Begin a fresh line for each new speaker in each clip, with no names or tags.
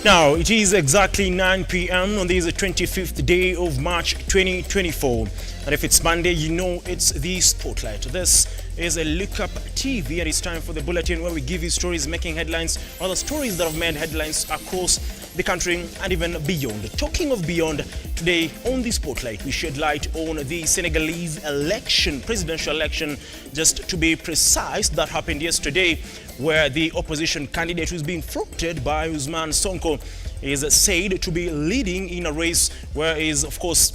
Now, it is exactly 9 p.m. on this 25th day of March 2024. And if it's Monday, you know it's the Spotlight. This is a Lookuptv, and it's time for the bulletin where we give you stories making headlines, or the stories that have made headlines across the country and even beyond. Talking of beyond, today on the Spotlight, we shed light on the Senegalese election, presidential election, just to be precise, that happened yesterday, where the opposition candidate who's being floated by Ousmane Sonko is said to be leading in a race where he is, of course,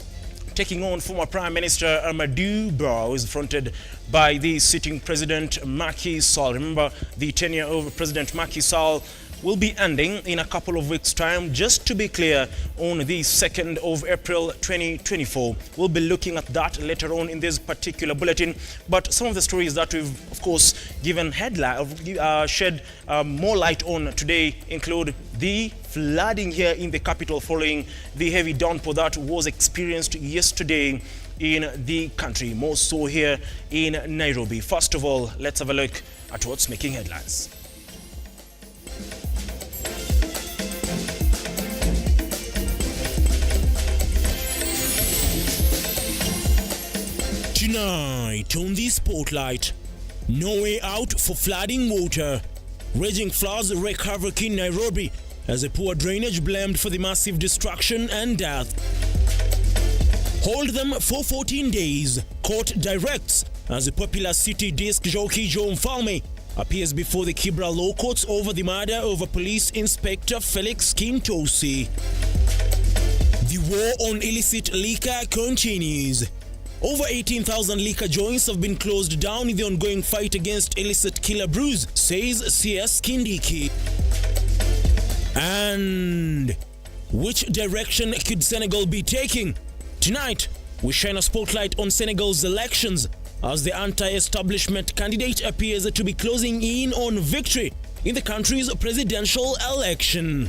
taking on former Prime Minister Amadou Ba, who is fronted by the sitting President Macky Sall. Remember, the tenure of President Macky Sall will be ending in a couple of weeks' time. Just to be clear, on the 2nd of April 2024. We'll be looking at that later on in this particular bulletin. But some of the stories that we've, of course, given shed more light on today include the flooding here in the capital following the heavy downpour that was experienced yesterday in the country, more so here in Nairobi. First of all, let's have a look at what's making headlines. Tonight on the Spotlight, no way out for flooding water. Raging floods wreak havoc in Nairobi as a poor drainage blamed for the massive destruction and death. Hold them for 14 days. Court directs as the popular city disc jockey Joe Mfalme appears before the Kibra Law Courts over the murder of a police inspector Felix Kintosi. The war on illicit liquor continues. Over 18,000 liquor joints have been closed down in the ongoing fight against illicit killer brews, says CS Kindiki. And which direction could Senegal be taking? Tonight, we shine a spotlight on Senegal's elections as the anti-establishment candidate appears to be closing in on victory in the country's presidential election.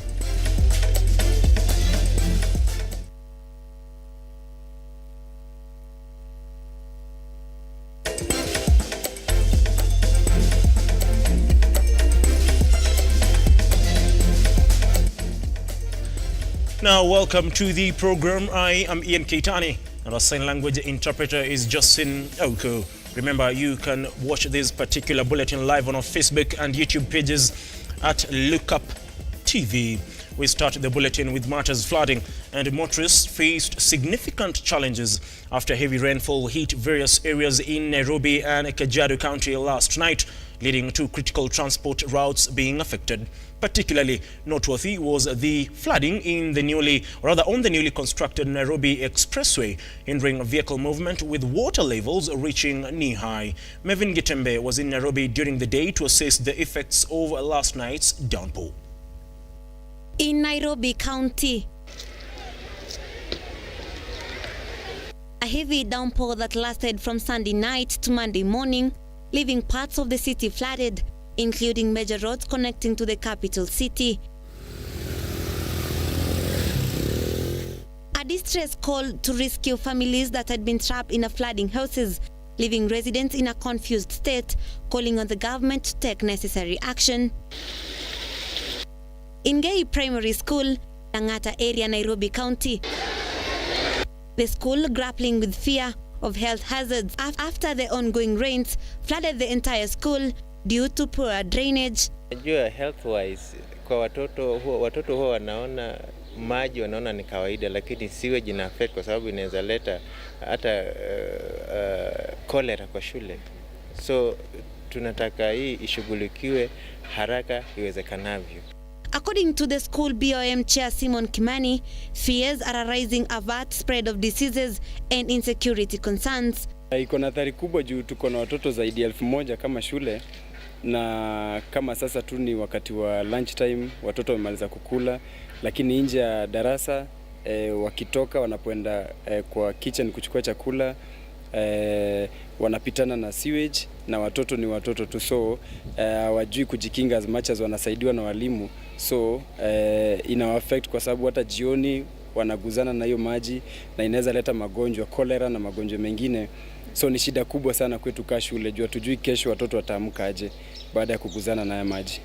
Now, welcome to the program. I am Ian Keitani, and our sign language interpreter is Justin Oko. Remember, you can watch this particular bulletin live on our Facebook and YouTube pages at Lookuptv. We start the bulletin with matters flooding, and motorists faced significant challenges after heavy rainfall hit various areas in Nairobi and Kajiado County last night, leading to critical transport routes being affected. Particularly noteworthy was the flooding on the newly constructed Nairobi Expressway, hindering vehicle movement with water levels reaching knee-high. Mevin Gitembe was in Nairobi during the day to assess the effects of last night's downpour.
In Nairobi County, a heavy downpour that lasted from Sunday night to Monday morning, leaving parts of the city flooded, including major roads connecting to the capital city. A distress call to rescue families that had been trapped in flooding houses, leaving residents in a confused state, calling on the government to take necessary action. In Gay Primary School, Langata area, Nairobi County, the school grappling with fear of health hazards after the ongoing rains flooded the entire school due to poor drainage.
Najua health wise kwa watoto huwa wanaona maji wanaona ni kawaida, lakini sewage ina affect kwa sababu inaweza leta hata cholera kwa shule. So tunataka hii ishughulikiwe haraka iwezekanavyo.
According to the school BOM chair Simon Kimani, fears are arising about spread of diseases and insecurity concerns.
Iko na athari kubwa juu tuko na watoto zaidi ya 1,000 kama shule, na kama sasa tu ni wakati wa lunch time, watoto wamemaliza kukula, lakini nje ya darasa wakitoka wanapoenda kwa kitchen kuchukua chakula wanapitana na sewage, na watoto ni watoto tu, so wajui kujikinga as much as wanasaidiwa na walimu, so ina affect kwa sababu hata jioni wanaguzana na hiyo maji na inaweza leta magonjwa cholera na magonjwa mengine. So ni shida kubwa sana kwetu kwa shule, jua tujui kesho watoto wataamka aje baada ya kuguzana na maji.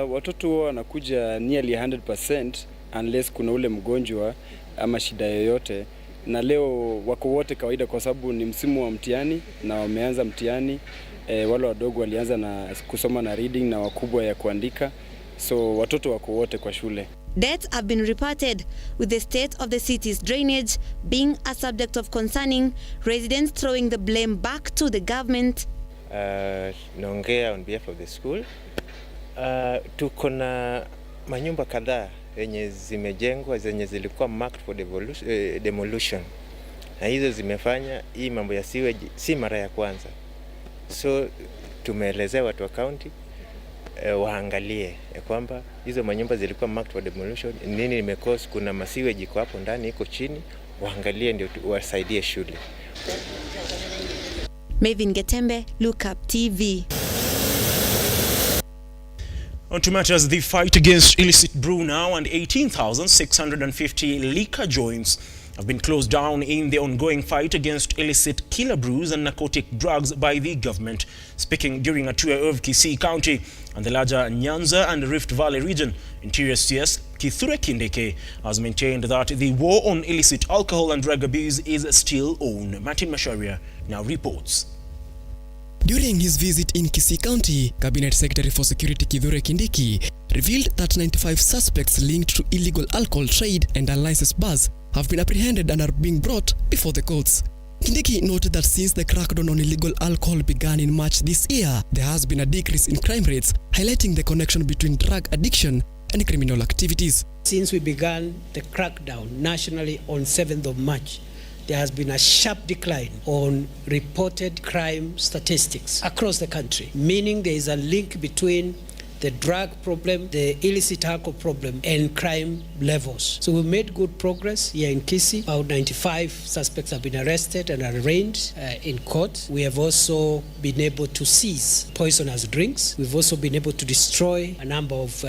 Watoto wanakuja nearly 100%, unless kuna ule mgonjwa ama shida yoyote. Na leo wako wote kawaida kwa sababu ni msimu wa mtihani na wameanza mtihani. Wale wadogo walianza na kusoma na reading na wakubwa ya kuandika. So watoto wako wote kwa shule.
Deaths have been reported, with the state of the city's drainage being a subject of concerning, residents throwing the blame back to the government.
Naongea on behalf of the school. Tuko na manyumba kadhaa zenye zimejengwa zenye zilikuwa marked for demolition. Na hizo zimefanya hii mambo ya sewage si mara ya kwanza. So tumeelezea watu wa county waangalie kwamba hizo manyumba zilikuwa marked for demolition, nini imecause, kuna masiweji iko hapo ndani iko chini, waangalie ndio wasaidie shule.
Mavin Getembe, Lookuptv.
On to matters, the fight against illicit brew now and 18,650 liquor joints have been closed down in the ongoing fight against illicit killer brews and narcotic drugs by the government. Speaking during a tour of Kisii County and the larger Nyanza and Rift Valley region, Interior CS Kithure Kindiki has maintained that the war on illicit alcohol and drug abuse is still on. Martin Masharia now reports.
During his visit in Kisii County, Cabinet Secretary for Security Kithure Kindiki revealed that 95 suspects linked to illegal alcohol trade and unlicensed bars have been apprehended and are being brought before the courts. Kindiki noted that since the crackdown on illegal alcohol began in March this year, there has been a decrease in crime rates, highlighting the connection between drug addiction and criminal activities.
Since we began the crackdown nationally on 7th of March, there has been a sharp decline on reported crime statistics across the country, meaning there is a link between the drug problem, the illicit alcohol problem, and crime levels. So we made good progress here in Kisii. About 95 suspects have been arrested and arraigned in court. We have also been able to seize poisonous drinks. We've also been able to destroy a number of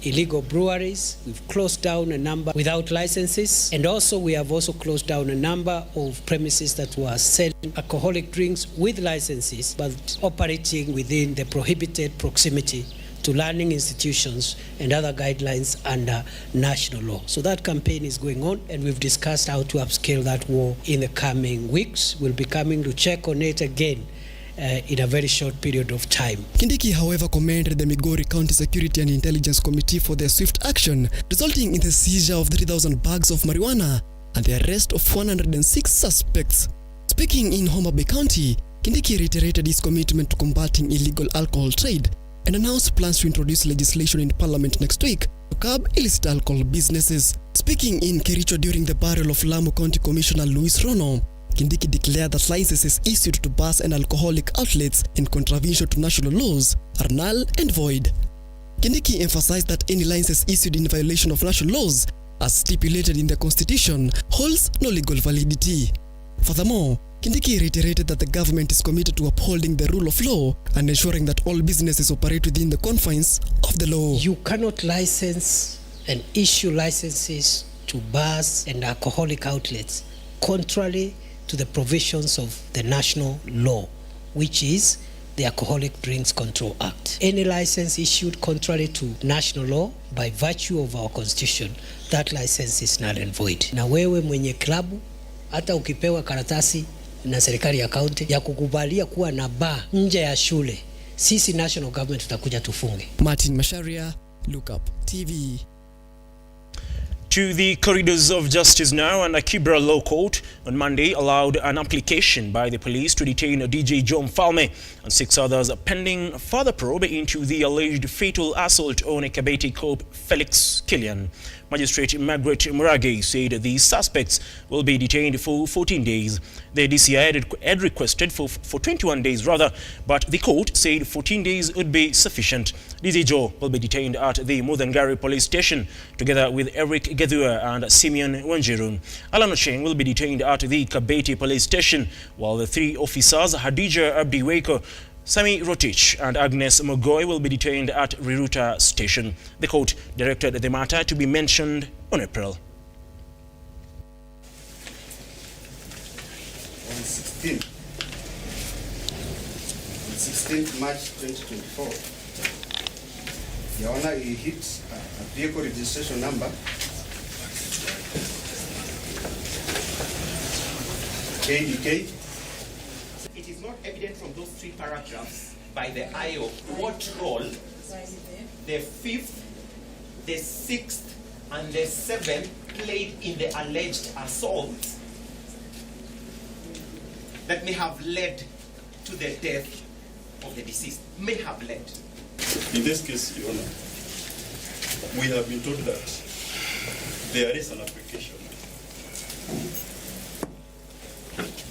illegal breweries. We've closed down a number without licenses. And also we have also closed down a number of premises that were selling alcoholic drinks with licenses, but operating within the prohibited proximity to learning institutions and other guidelines under national law. So that campaign is going on, and we've discussed how to upscale that war in the coming weeks. We'll be coming to check on it again in a very short period of time.
Kindiki, however, commended the Migori County Security and Intelligence Committee for their swift action, resulting in the seizure of 3,000 bags of marijuana and the arrest of 106 suspects. Speaking in Homa Bay County, Kindiki reiterated his commitment to combating illegal alcohol trade and announced plans to introduce legislation in Parliament next week to curb illicit alcohol businesses. Speaking in Kericho during the burial of Lamu County Commissioner Luis Rono, Kindiki declared that licenses issued to bars and alcoholic outlets in contravention to national laws are null and void. Kindiki emphasized that any license issued in violation of national laws, as stipulated in the Constitution, holds no legal validity. Furthermore, Kindiki reiterated that the government is committed to upholding the rule of law and ensuring that all businesses operate within the confines of the law.
You cannot license and issue licenses to bars and alcoholic outlets contrary to the provisions of the national law, which is the Alcoholic Drinks Control Act. Any license issued contrary to national law by virtue of our constitution, that license is null and void. Na wewe mwenye klabu, hata ukipewa karatasi na serikali ya kaunti ya kukubalia kuwa na bar nje ya shule, sisi national government tutakuja tufunge.
Martin Masharia, Lookuptv.
To the corridors of justice now, and a Kibra Law Court on Monday allowed an application by the police to detain DJ John Falme and 6 others pending further probe into the alleged fatal assault on a Kabete Cope Felix Killian. Magistrate Margaret Murage said the suspects will be detained for 14 days. The DCI had requested for 21 days rather, but the court said 14 days would be sufficient. DJ Joe will be detained at the Mudhangari police station together with Eric Gedhua and Simeon Wanjiru. Alan Ocheng will be detained at the Kabete police station, while the 3 officers, Hadija Abdiweko, Sami Rotich and Agnes Mogoy, will be detained at Riruta station. The court directed the matter to be mentioned on April.
On 16th March 2024, Your Honor, he hit a vehicle registration number KDK.
It is not evident from those 3 paragraphs by the IO what role the 5th, the 6th, and the 7th played in the alleged assaults that may have led to the death of the deceased. May have led.
In this case, Your Honor, we have been told that there is an application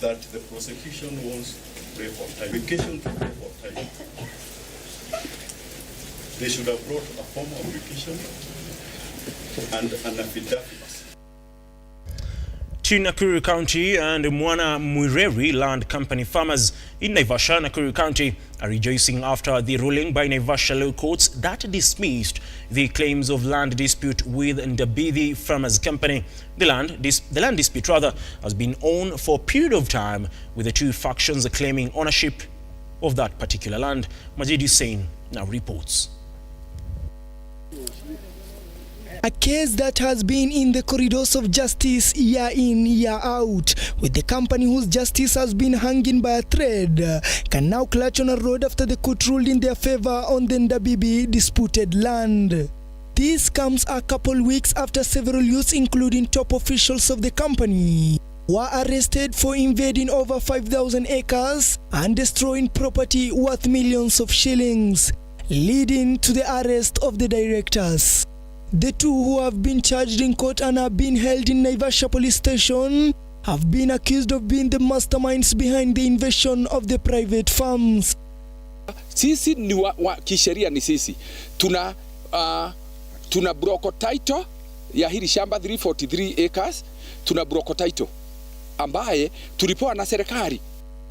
that the prosecution wants to pray for time. Application to pray for time. They should have brought a formal application and an affidavit.
To Nakuru County and Mwana Mwireri Land Company farmers in Naivasha, Nakuru County are rejoicing after the ruling by Naivasha low courts that dismissed the claims of land dispute with Ndabithi Farmers Company. The land dispute has been on for a period of time, with the 2 factions claiming ownership of that particular land. Majid Hussein now reports.
A case that has been in the corridors of justice year in, year out, with the company whose justice has been hanging by a thread, can now clutch on a road after the court ruled in their favor on the Ndabithi disputed land. This comes a couple weeks after several youths, including top officials of the company, were arrested for invading over 5,000 acres and destroying property worth millions of shillings, leading to the arrest of the directors. The 2 who have been charged in court and are being held in Naivasha police station have been accused of being the masterminds behind the invasion of the private farms.
Sisi ni kisheria ni sisi. Tuna broko title ya hili shamba 343 acres. Tuna broko title ambaye tulipewa na serikali.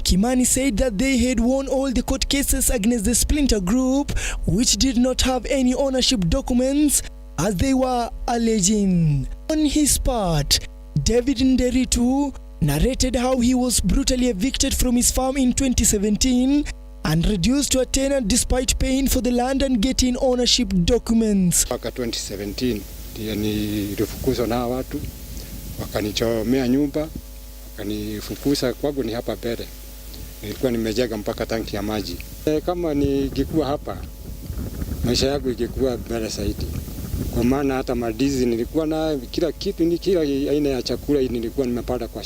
Kimani said that they had won all the court cases against the splinter group, which did not have any ownership documents, as they were alleging. On his part, David Nderitu narrated how he was brutally evicted from his farm in 2017 and reduced to a tenant despite paying for the land and getting ownership documents.
Mwaka 2017 ndiye nilifukuzwa na watu, wakanichomea nyumba, wakanifukuza kwangu ni hapa mbele. Nilikuwa nimejenga mpaka tanki ya maji. Kama ningekuwa hapa, maisha yangu ingekuwa bora zaidi. Kwa maana hata madizi nilikuwa na kila kitu, ni kila aina ya chakula nilikuwa nimepata kwa.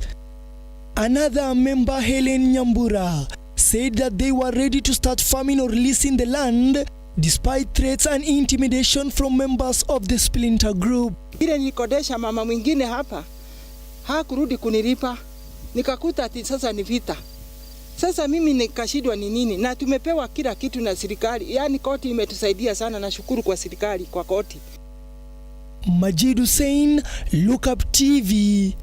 Another member, Helen Nyambura, said that they were ready to start farming or leasing the land despite threats and intimidation from members of the splinter group.
Ile nilikodesha mama mwingine hapa hakurudi kunilipa, nikakuta ati sasa ni vita. Sasa mimi nikashidwa ni nini, na tumepewa kila kitu na serikali. Yani koti imetusaidia sana, na shukuru kwa serikali, kwa koti.
Majid Hussein, Lookuptv.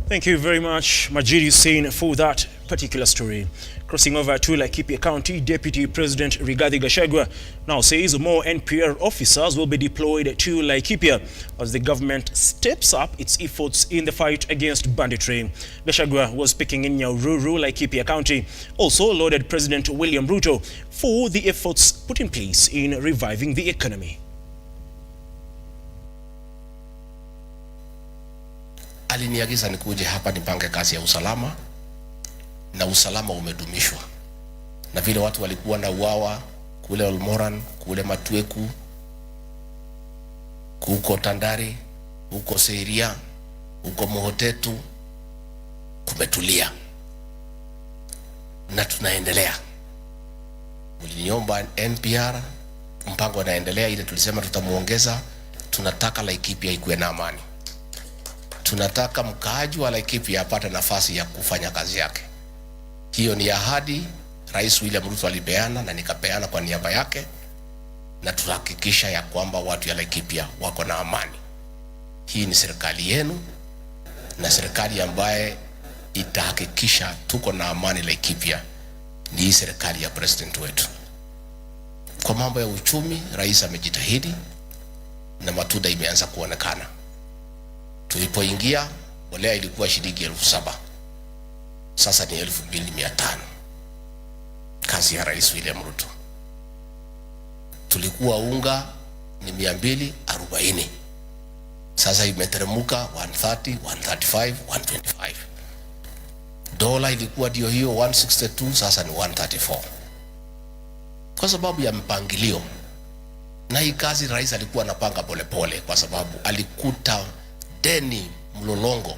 Thank you very much, Majid Hussein, for that particular story. Crossing over to Laikipia County, Deputy President Rigathi Gachagua now says more NPR officers will be deployed to Laikipia as the government steps up its efforts in the fight against banditry. Gachagua was speaking in Nairobi, Laikipia County, also lauded President William RUTO for the efforts put in place in reviving the economy.
Aliniagiza nikuje hapa nipange kazi ya usalama, na usalama umedumishwa. Na vile watu walikuwa na uawa kule Olmoran, kule Matweku, huko Tandari, huko Seiria, huko Mohotetu, kumetulia. Na tunaendelea. Mliniomba NPR, mpango unaendelea, ile tulisema tutamuongeza. Tunataka Laikipia ikuwe na amani. Tunataka mkaaji wa Laikipia apate nafasi ya kufanya kazi yake. Hiyo ni ahadi Rais William Ruto alipeana na nikapeana kwa niaba yake, na tuhakikisha ya kwamba watu ya Laikipia wako na amani. Hii ni serikali yenu, na serikali ambaye itahakikisha tuko na amani Laikipia ni hii serikali ya president wetu. Kwa mambo ya uchumi, rais amejitahidi na matunda imeanza kuonekana. Tulipoingia mbolea ilikuwa shilingi 7,000. Sasa ni 2,500. Kazi ya Rais William Ruto. Tulikuwa unga ni 240. Sasa imeteremuka 130, 135, 125. Dola ilikuwa ndio hiyo 162, sasa ni 134. Kwa sababu ya mpangilio. Na hii kazi rais alikuwa anapanga polepole kwa sababu alikuta deni mlolongo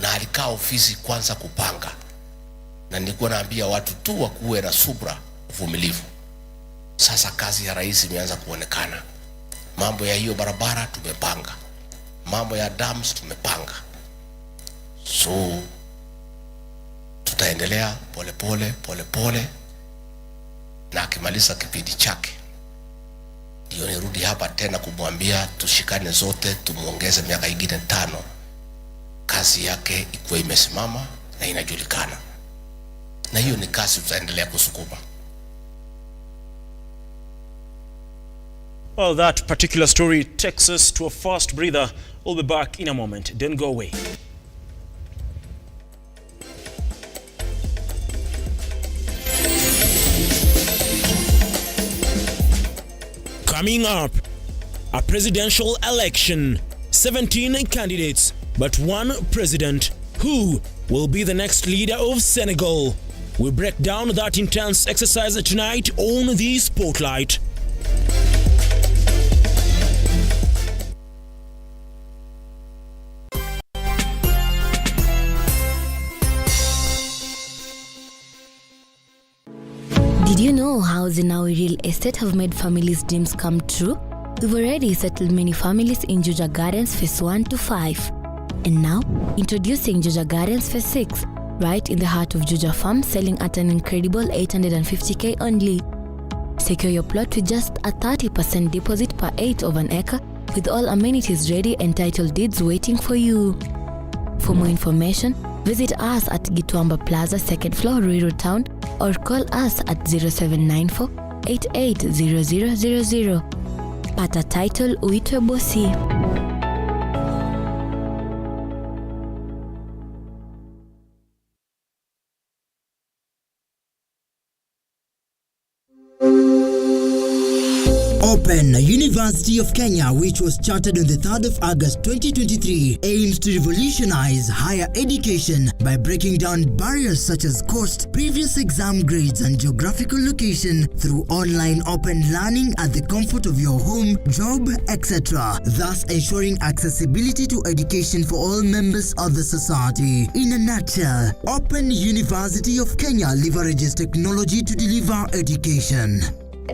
na alikaa ofisi kwanza kupanga. Na nilikuwa naambia watu tu wakuwe na subra, uvumilivu. Sasa kazi ya rais imeanza kuonekana. Mambo ya hiyo barabara tumepanga. Mambo ya dams tumepanga. So tutaendelea polepole na akimaliza kipindi chake ndio nirudi hapa tena kumwambia tushikane zote, tumuongeze miaka ingine 5, kazi yake ikuwe imesimama na inajulikana. Na hiyo ni kazi tutaendelea kusukuma.
Well, that particular story takes us to a fast breather. We'll be back in a moment. Don't go away. Coming up, a presidential election. 17 candidates, but one president. Who will be the next leader of Senegal? We break down that intense exercise tonight on the Spotlight.
Did you know how Zinawi Real Estate have made families' dreams come true? We've already settled many families in Juja Gardens Phase 1 to 5. And now, introducing Juja Gardens Phase 6, right in the heart of Juja Farm, selling at an incredible 850k only. Secure your plot with just a 30% deposit per 8 of an acre, with all amenities ready and title deeds waiting for you. For more information, visit us at Gituamba Plaza, 2nd floor, Ruiru Town, or call us at 0794 880000. Pata title uitwe bosi.
Open University of Kenya, which was chartered on the 3rd of August 2023, aims to revolutionize higher education by breaking down barriers such as cost, previous exam grades, and geographical location through online open learning at the comfort of your home, job, etc., thus ensuring accessibility to education for all members of the society. In a nutshell, Open University of Kenya leverages technology to deliver education.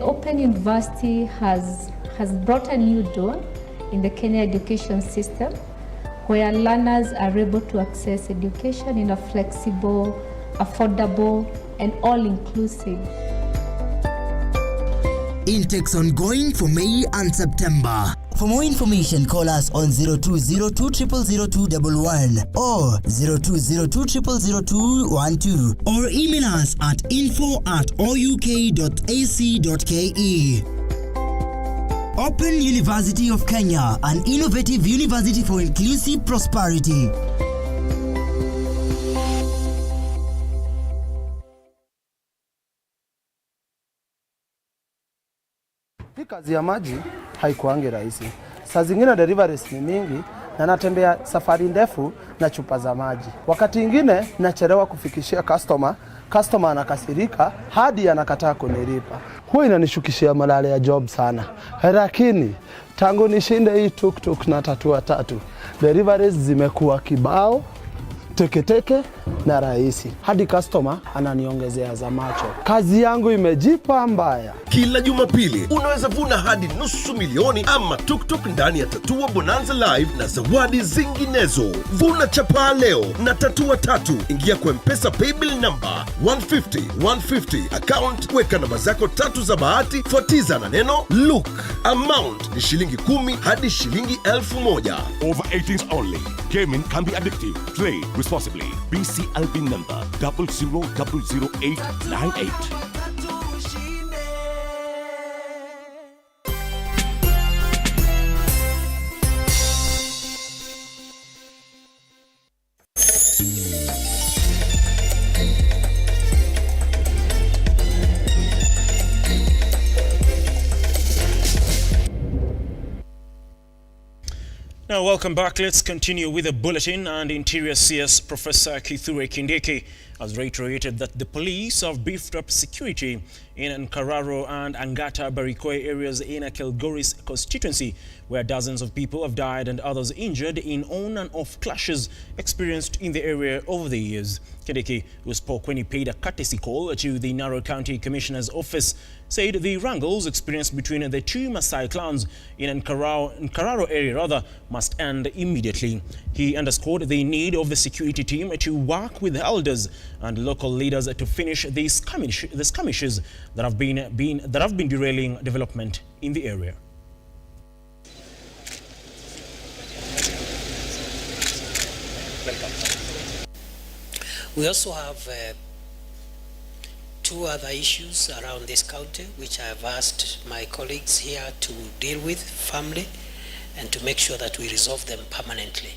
Open University has brought a new dawn in the Kenya education system, where learners are able to access education in a flexible, affordable, and all-inclusive.
Intakes ongoing for May and September. For more information, call us on 0202000211 or 0202000212 or email us at info@ouk.ac.ke. Open University of Kenya, an innovative university for inclusive prosperity.
Hii kazi ya maji haikuangi rahisi. Saa zingine deliveries ni mingi na natembea safari ndefu na chupa za maji. Wakati ingine nachelewa kufikishia customer anakasirika hadi anakataa kunilipa. Huwa inanishukishia malale ya job sana. Lakini tangu nishinde hii tuk na tatu, deliveries zimekuwa kibao, teke na rahisi. Hadi customer ananiongezea za macho. Kazi yangu imejipa mbaya.
Kila Jumapili unaweza vuna hadi $500,000 ama tuk ndani ya Tatua Bonanza Live na zawadi zinginezo. Vuna chapa leo na Tatua 3. Ingia kwa M-Pesa paybill number 150 account, weka namba zako 3 za bahati, fuatiza na neno look. Amount ni shilingi 10 hadi shilingi 1,000.
Over 18s only. Gaming can be addictive. Play responsibly. BCLB number 000898.
Now Now, welcome back. Let's continue with the bulletin. And Interior CS Professor Kithure Kindiki has reiterated that the police have beefed up security in Nkararo and Angata Barikoi areas in Kilgoris constituency, where dozens of people have died and others injured in on and off clashes experienced in the area over the years. Kindiki, who spoke when he paid a courtesy call to the Narok County Commissioner's office, said the wrangles experienced between the two Maasai clans in Nkararo area must end immediately. He underscored the need of the security team to work with elders and local leaders to finish these skirmishes that have been derailing development in the area.
We also have two other issues around this county, which I have asked my colleagues here to deal with firmly and to make sure that we resolve them permanently.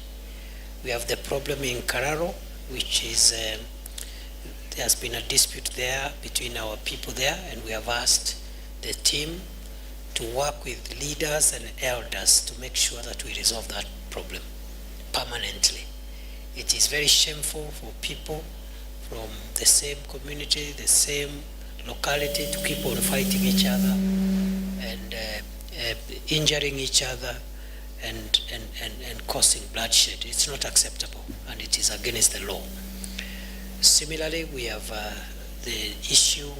We have the problem in Kararo, which is, there has been a dispute there between our people there, and we have asked the team to work with leaders and elders to make sure that we resolve that problem permanently. It is very shameful for people from the same community, the same locality, to keep on fighting each other and injuring each other and causing bloodshed. It's not acceptable, and it is against the law. Similarly, we have the issue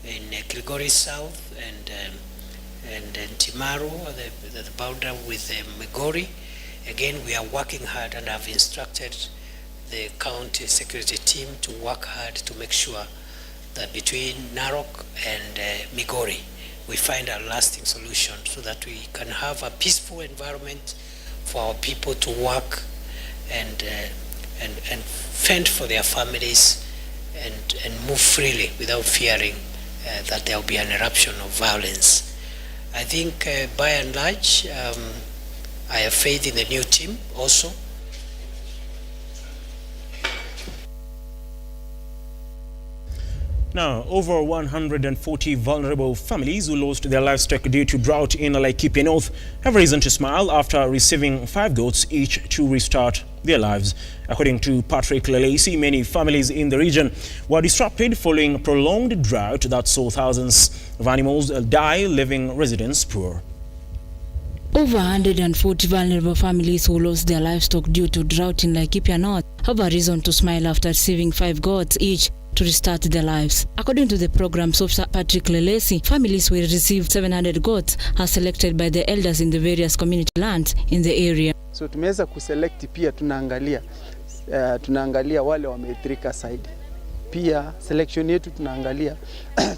in Kilgoris South and Timaru, the boundary with Migori. Again, we are working hard and have instructed the county security team to work hard to make sure that between Narok and Migori, we find a lasting solution so that we can have a peaceful environment for our people to work and fend for their families and move freely without fearing that there will be an eruption of violence. I think by and large, I have faith in the new team also.
Now, over 140 vulnerable families who lost their livestock due to drought in Laikipia North have reason to smile after receiving 5 goats each to restart their lives. According to Patrick Lelacey, many families in the region were disrupted following prolonged drought that saw thousands of animals die, leaving residents poor.
Over 140 vulnerable families who lost their livestock due to drought in Laikipia North have a reason to smile after receiving 5 goats each to restart their lives. According to the program's officer Patrick Lelacey, families will receive 700 goats as selected by the elders in the various community lands in the area.
So tumeweza kuselect, pia tunaangalia wale wameathirika zaidi. Pia selection yetu tunaangalia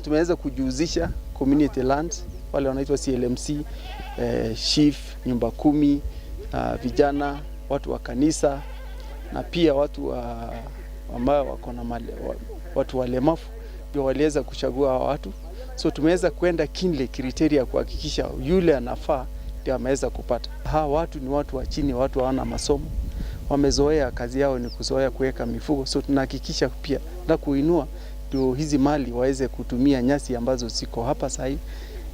tumeweza kujihusisha community lands, wale wanaitwa CLMC, chief, nyumba 10, vijana, watu wa kanisa na pia watu ambao wako na watu walemavu ndio waliweza kuchagua watu. So tumeweza kwenda kinle criteria kuhakikisha yule anafaa ndio ameweza kupata. Hawa watu ni watu wa chini, watu hawana masomo. Wamezoea, kazi yao ni kuzoea kuweka mifugo. So tunahakikisha pia na kuinua ndio hizi mali waweze kutumia nyasi ambazo ziko hapa sasa hivi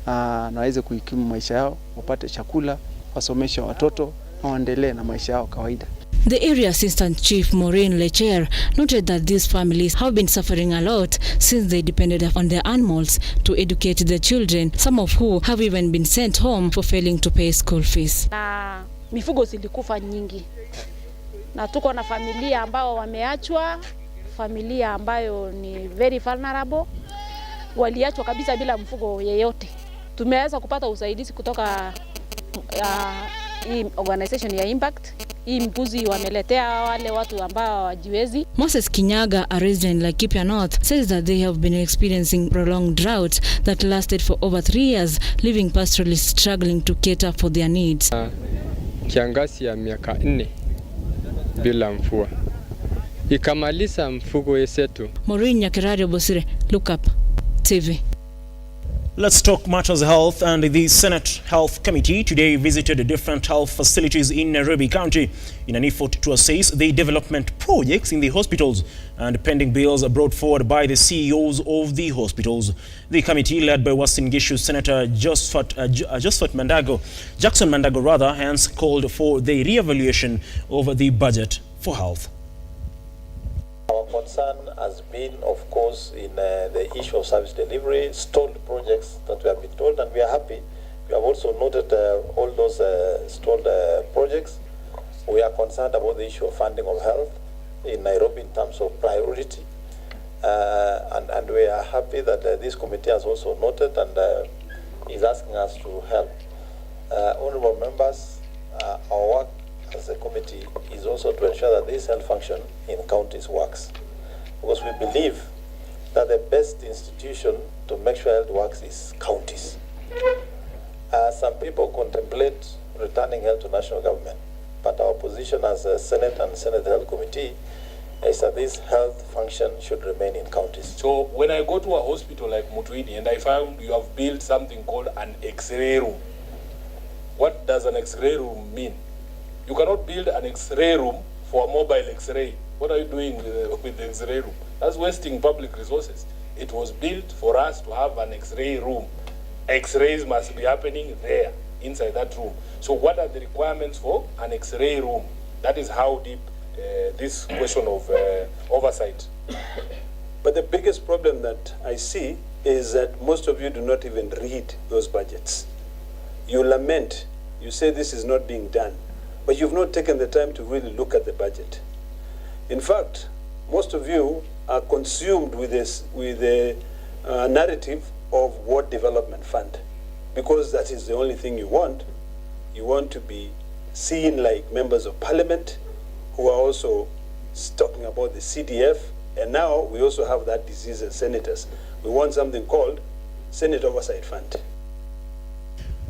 na waweze kuikimu maisha yao, wapate chakula, wasomeshe watoto na waendelee na maisha yao kawaida.
The area assistant chief Maureen Lecher noted that these families have been suffering a lot since they depended on their animals to educate their children, some of who have even been sent home for failing to pay school fees.
Na mifugo zilikufa nyingi. Na tuko na familia ambao wameachwa, familia ambayo ni very vulnerable, waliachwa kabisa bila mfugo yeyote. Tumeweza kupata usaidizi kutoka hii organization ya Impact. Hii mbuzi wameletea wale watu ambao hawajiwezi.
Moses Kinyaga, a resident in Laikipia North, says that they have been experiencing prolonged drought that lasted for over 3 years, leaving pastoralists struggling to cater for their needs.
Kiangazi ya miaka 4 bila mvua ikamaliza mfugo yetu.
Maureen Nyakirario Bosire, Lookuptv.
Let's talk matters health, and the Senate Health Committee today visited different health facilities in Nairobi County in an effort to assess the development projects in the hospitals and pending bills brought forward by the CEOs of the hospitals. The committee, led by Western Gishu Senator Jackson Mandago, hence called for the re-evaluation of the budget for health.
Our concern has been, of course, in the issue of service delivery, stalled projects that we have been told, and we are happy. We have also noted all those stalled projects. We are concerned about the issue of funding of health in Nairobi in terms of priority. And we are happy that this committee has also noted and is asking us to help. Honorable members, our work as a committee is also to ensure that this health function in counties works, because we believe that the best institution to make sure health works is counties. Some people contemplate returning health to national government, but our position as a Senate and Senate Health Committee is that this health function should remain in counties.
So when I go to a hospital like Mutuini and I found you have built something called an X-ray room, what does an X-ray room mean? You cannot build an X-ray room for a mobile X-ray. What are you doing with the X-ray room? That's wasting public resources. It was built for us to have an X-ray room. X-rays must be happening there, inside that room. So what are the requirements for an X-ray room? That is how deep this question of oversight.
But the biggest problem that I see is that most of you do not even read those budgets. You lament, you say this is not being done, but you've not taken the time to really look at the budget. In fact, most of you are consumed with the narrative of what development fund, because that is the only thing you want. You want to be seen like members of parliament who are also talking about the CDF, and now we also have that disease as senators. We want something called Senate Oversight Fund.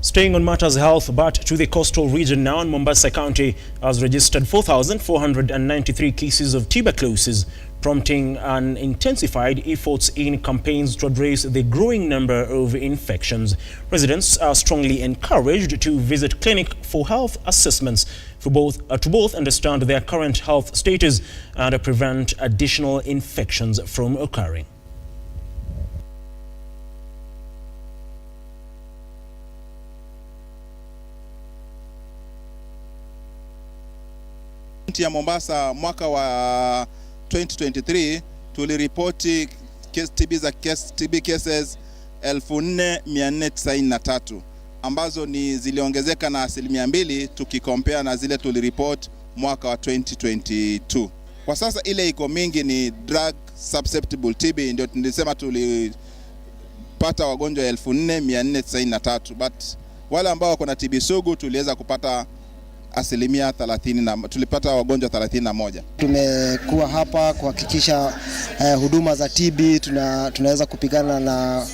Staying on matters health, but to the coastal region now, in Mombasa County has registered 4,493 cases of tuberculosis, prompting an intensified efforts in campaigns to address the growing number of infections. Residents are strongly encouraged to visit clinic for health assessments to both understand their current health status and prevent additional infections from occurring.
ya Mombasa mwaka wa 2023 tuliripoti TB cases 4493 ambazo ni ziliongezeka na 2% tukikompea na zile tuliripoti mwaka wa 2022. Kwa sasa ile iko mingi ni drug susceptible TB, ndio tulisema tulipata wagonjwa 4493, but wale ambao wako na TB sugu tuliweza kupata 30%, tulipata wagonjwa 31.
Tumekuwa hapa kuhakikisha huduma za TB tunaweza kupigana na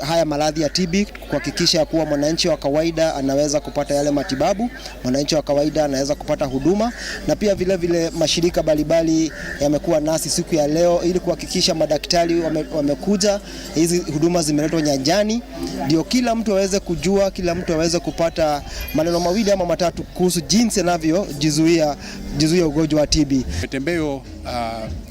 haya maradhi ya TB, kuhakikisha kuwa mwananchi wa kawaida anaweza kupata yale matibabu, mwananchi wa kawaida anaweza kupata huduma, na pia vile mashirika mbalimbali yamekuwa nasi siku ya leo ili kuhakikisha madaktari wamekuja, hizi huduma zimeletwa nyanjani, ndio kila mtu aweze kujua, kila mtu aweze kupata maneno mawili ama matatu kuhusu jinsi anavyojizuia ugonjwa wa TB.
Nimetembea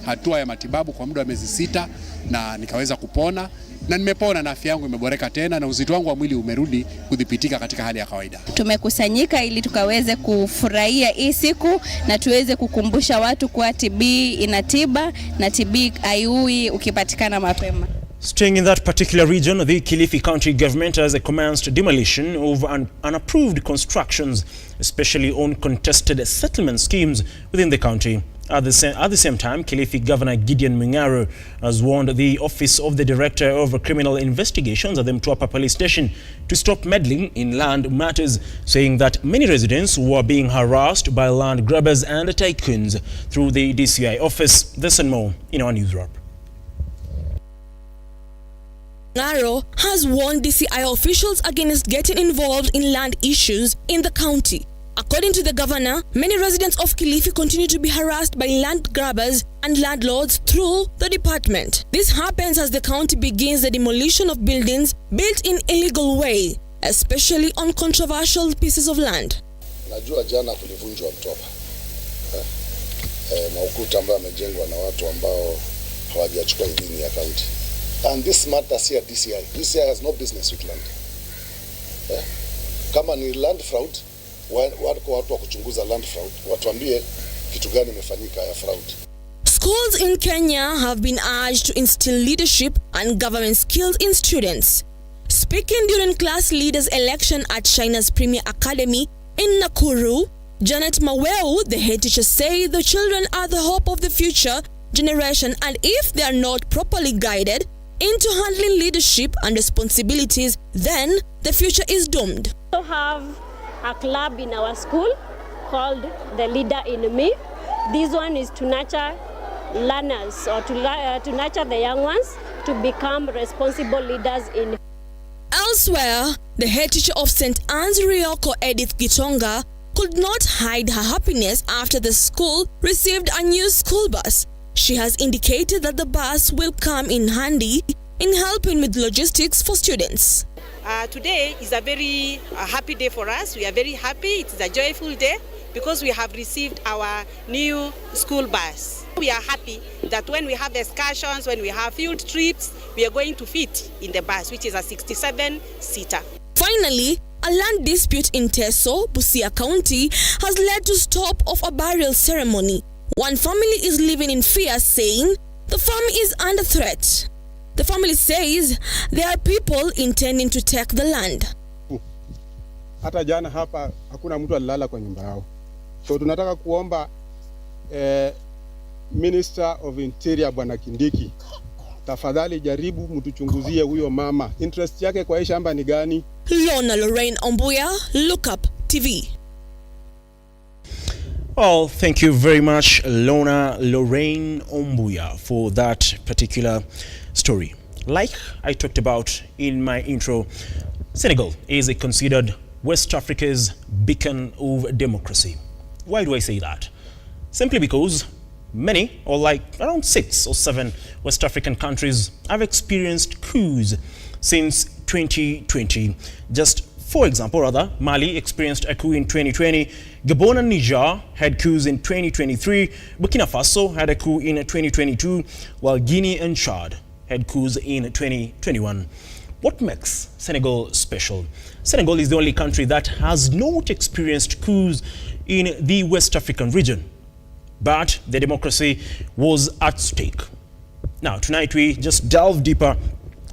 hatua ya matibabu kwa muda wa miezi 6 na nikaweza kupona, na nimepona na afya yangu imeboreka tena na uzito wangu wa mwili umerudi kudhibitika katika hali ya kawaida.
Tumekusanyika ili tukaweze kufurahia hii siku na tuweze kukumbusha watu kuwa TB inatiba na TB haiui ukipatikana mapema.
Staying in that particular region, the Kilifi County government has commenced demolition of unapproved constructions, especially on contested settlement schemes within the county. At the same time, Kilifi Governor Gideon Mung'aro has warned the Office of the Director of Criminal Investigations at the Mtwapa Police Station to stop meddling in land matters, saying that many residents were being harassed by land grabbers and tycoons through the DCI office. This and more in our news wrap.
Mung'aro has warned DCI officials against getting involved in land issues in the county.
According to the governor, many residents of Kilifi continue to be harassed by land grabbers and landlords through the department. This happens as the county begins the demolition of buildings built in illegal way, especially on controversial pieces of land.
Najua jana kulivunjwa Mtwapa. Na ukuta ambao umejengwa na watu ambao hawajachukua idhini ya county. And this matter here DCI. DCI has no business with land. Kama ni land fraud, watu wa kuchunguza land fraud, watuambie kitu gani imefanyika ya fraud.
Schools in Kenya have been urged to instill leadership and government skills in students. Speaking during class leaders election at China's Premier Academy in Nakuru, Janet Maweu, the head teacher, said the children are the hope of the future generation, and if they are not properly guided into handling leadership and responsibilities, then the future is doomed.
We have a club in our school called The Leader in Me. This one is to nurture learners or to nurture the young ones to become responsible leaders in.
Elsewhere, the head teacher of St. Anne's Ryoko, Edith Gitonga, could not hide her happiness after the school received a new school bus. She has indicated that the bus will come in handy in helping with logistics for students.
Today is a very happy day for us. We are very happy. It is a joyful day because we have received our new school bus. We are happy that when we have excursions, when we have field trips, we are going to fit in the bus, which is a 67-seater.
Finally, a land dispute in Teso, Busia County, has led to stop of a burial ceremony. One family is living in fear, saying the farm is under threat. The family says there are people intending to take the land.
Hata jana hapa hakuna mtu alilala kwa nyumba yao. So tunataka kuomba Minister of Interior Bwana Kindiki, tafadhali jaribu mtuchunguzie huyo mama. Interest yake kwa hii shamba ni gani?
Lorraine Ombuya, Lookuptv.
Well, thank you very much, Lorraine Ombuya, for that particular story. Like I talked about in my intro, Senegal is considered West Africa's beacon of democracy. Why do I say that? Simply because many, or like around 6 or 7 West African countries have experienced coups since 2020. Just for example, Mali experienced a coup in 2020, Gabon and Niger had coups in 2023, Burkina Faso had a coup in 2022, while Guinea and Chad had coups in 2021. What makes Senegal special? Senegal is the only country that has not experienced coups in the West African region, but the democracy was at stake. Now, tonight we just delve deeper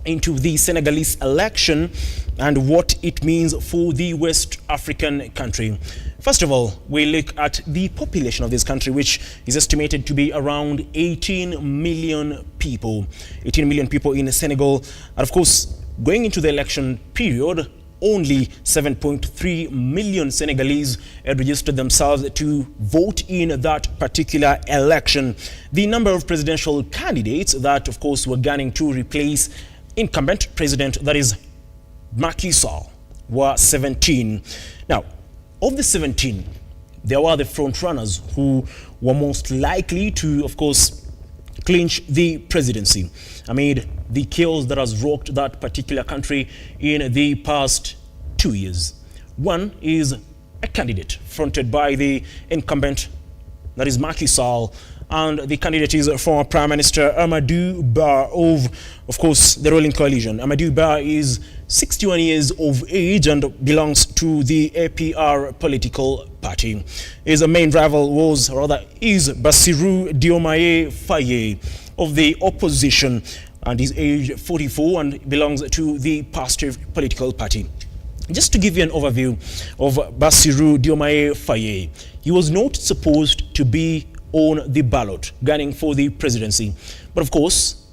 into the Senegalese election and what it means for the West African country. First of all, we look at the population of this country, which is estimated to be around 18 million people. 18 million people in Senegal. And of course, going into the election period, only 7.3 million Senegalese had registered themselves to vote in that particular election. The number of presidential candidates that, of course, were gunning to replace incumbent president, that is Macky Sall, were 17. Now, of the 17, there were the front runners who were most likely to, of course, clinch the presidency amid the chaos that has rocked that particular country in the past 2 years. One is a candidate fronted by the incumbent, that is Macky Sall, and the candidate is former Prime Minister Amadou Ba of course, the ruling coalition. Amadou Ba is 61 years of age and belongs to the APR political party. His main rival is Bassirou Diomaye Faye of the opposition, and is age 44 and belongs to the Positive political party. Just to give you an overview of Bassirou Diomaye Faye, he was not supposed to be on the ballot gunning for the presidency, but of course,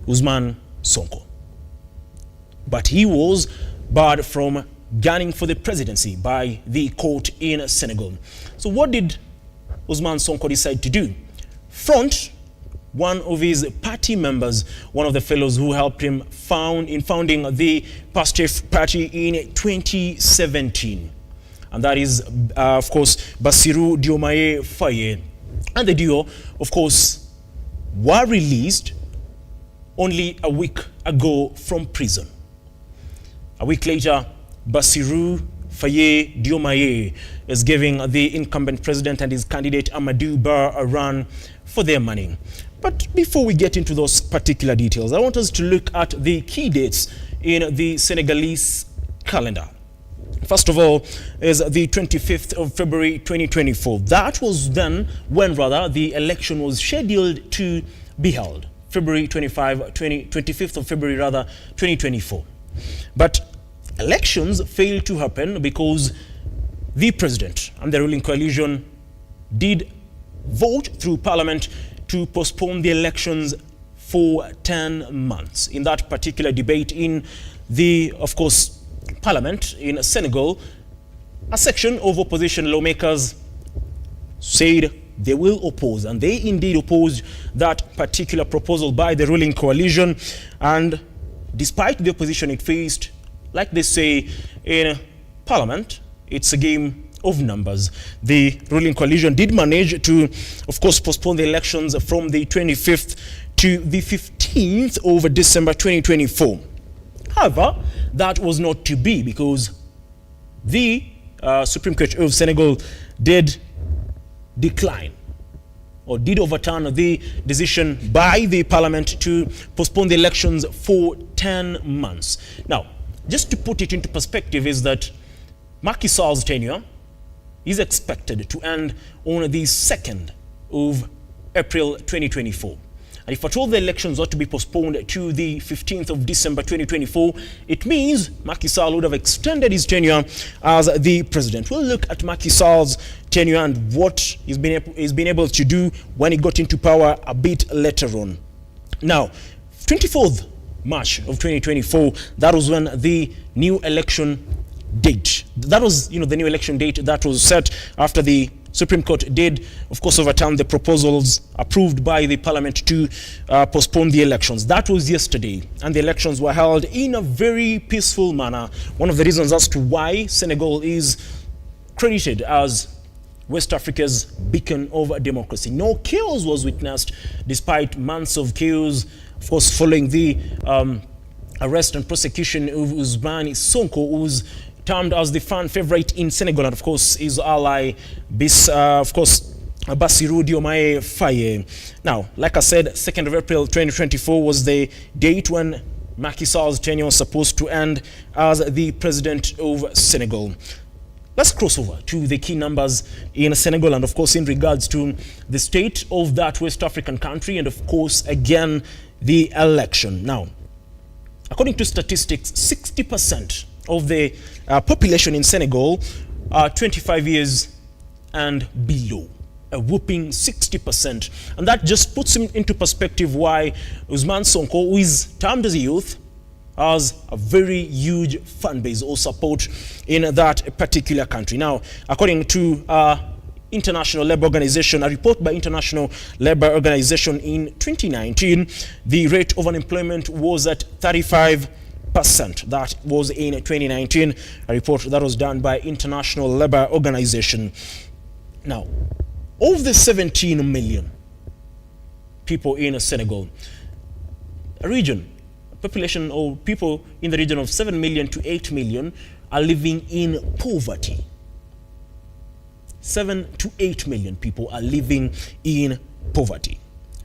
Ousmane Sonko. But he was barred from gunning for the presidency by the court in Senegal. So what did Ousmane Sonko decide to do? Front one of his party members, one of the fellows who helped him founding the Positive Party in 2017. and that is, of course, Bassirou Diomaye Faye. And the duo, of course, were released only a week ago from prison. A week later, Bassirou Faye Diomaye is giving the incumbent president and his candidate Amadou Ba a run for their money. But before we get into those particular details, I want us to look at the key dates in the Senegalese calendar. First of all is the 25th of February 2024. That was then when the election was scheduled to be held. February 25th of February 2024. But elections failed to happen because the president and the ruling coalition did vote through parliament to postpone the elections for 10 months. In that particular debate in the, of course, parliament in Senegal, a section of opposition lawmakers said they will oppose, and they indeed opposed that particular proposal by the ruling coalition. And despite the opposition it faced, like they say in parliament, it's a game of numbers. The ruling coalition did manage to, of course, postpone the elections from the 25th to the 15th of December 2024. However, that was not to be, because the Supreme Court of Senegal did decline or did overturn the decision by the parliament to postpone the elections for 10 months. Now, just to put it into perspective, is that Macky Sall's tenure is expected to end on the 2nd of April 2024. And if at all the elections ought to be postponed to the 15th of December 2024, it means Macky Sall would have extended his tenure as the president. We'll look at Macky Sall's tenure and what he's been able to do when he got into power a bit later on. Now, 24th March of 2024, that was when the new election date, that was, the new election date that was set after the Supreme Court did, of course, overturn the proposals approved by the parliament to postpone the elections. That was yesterday, and the elections were held in a very peaceful manner. One of the reasons as to why Senegal is credited as West Africa's beacon of democracy. No chaos was witnessed despite months of chaos, of course, following the arrest and prosecution of Ousmane Sonko, who's termed as the fan favorite in Senegal, and of course his ally, Bassirou Diomaye Faye. Now, like I said, 2nd of April 2024 was the date when Macky Sall's tenure was supposed to end as the president of Senegal. Let's cross over to the key numbers in Senegal, and of course in regards to the state of that West African country, and of course again the election. Now, according to statistics, 60% of the population in Senegal are 25 years and below. A whooping 60%. And that just puts him into perspective why Ousmane Sonko, who is termed as a youth, has a very huge fan base or support in that particular country. Now, according to International Labour Organization, a report by International Labour Organization in 2019, the rate of unemployment was at 35%. That was in 2019, a report that was done by International Labour Organization. Now, of the 17 million people in Senegal, a population or people in the region of 7 million to 8 million are living in poverty. 7 to 8 million people are living in poverty.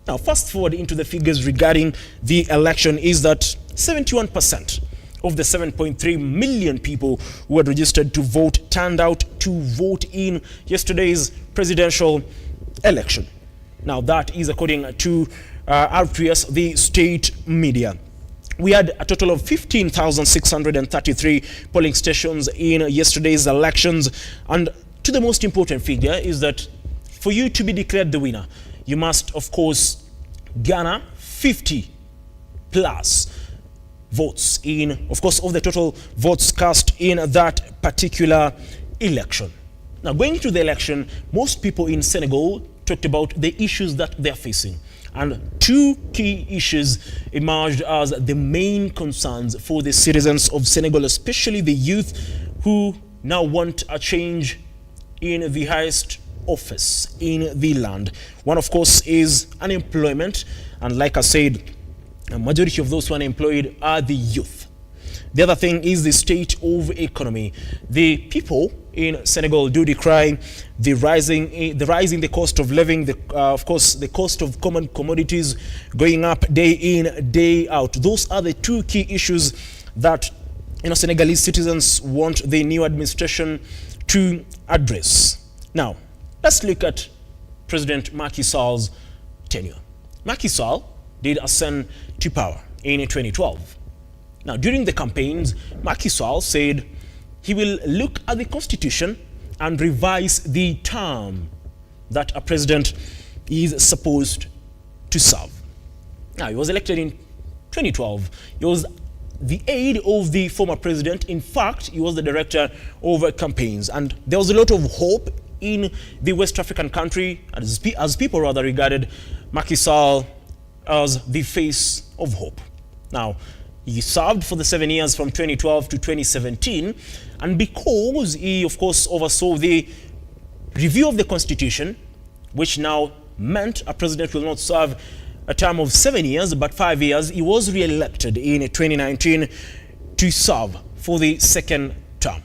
Now, fast forward into the figures regarding the election is that 71% of the 7.3 million people who had registered to vote turned out to vote in yesterday's presidential election. Now, that is according to RUTO, the state media. We had a total of 15,633 polling stations in yesterday's elections, and to the most important figure is that for you to be declared the winner, you must, of course, garner 50 plus votes in, of course, of the total votes cast in that particular election. Now, going into the election, most people in Senegal talked about the issues that they're facing. And two key issues emerged as the main concerns for the citizens of Senegal, especially the youth who now want a change in the highest office in the land. One, of course, is unemployment. And like I said, a majority of those who are unemployed are the youth. The other thing is the state of economy. The people in Senegal do decry the rising the cost of living, of course, the cost of common commodities going up day in, day out. Those are the two key issues that Senegalese citizens want the new administration to address. Now, let's look at President Macky Sall's tenure. Macky Sall did ascend to power in 2012. Now, during the campaigns, Macky Sall said he will look at the constitution and revise the term that a president is supposed to serve. Now, he was elected in 2012. He was the aide of the former president. In fact, he was the director of campaigns. And there was a lot of hope in the West African country, as people rather regarded Macky Sall as the face of hope. Now, he served for the 7 years from 2012 to 2017, and because he, of course, oversaw the review of the constitution, which now meant a president will not serve a term of 7 years, but 5 years, he was re-elected in 2019 to serve for the second term.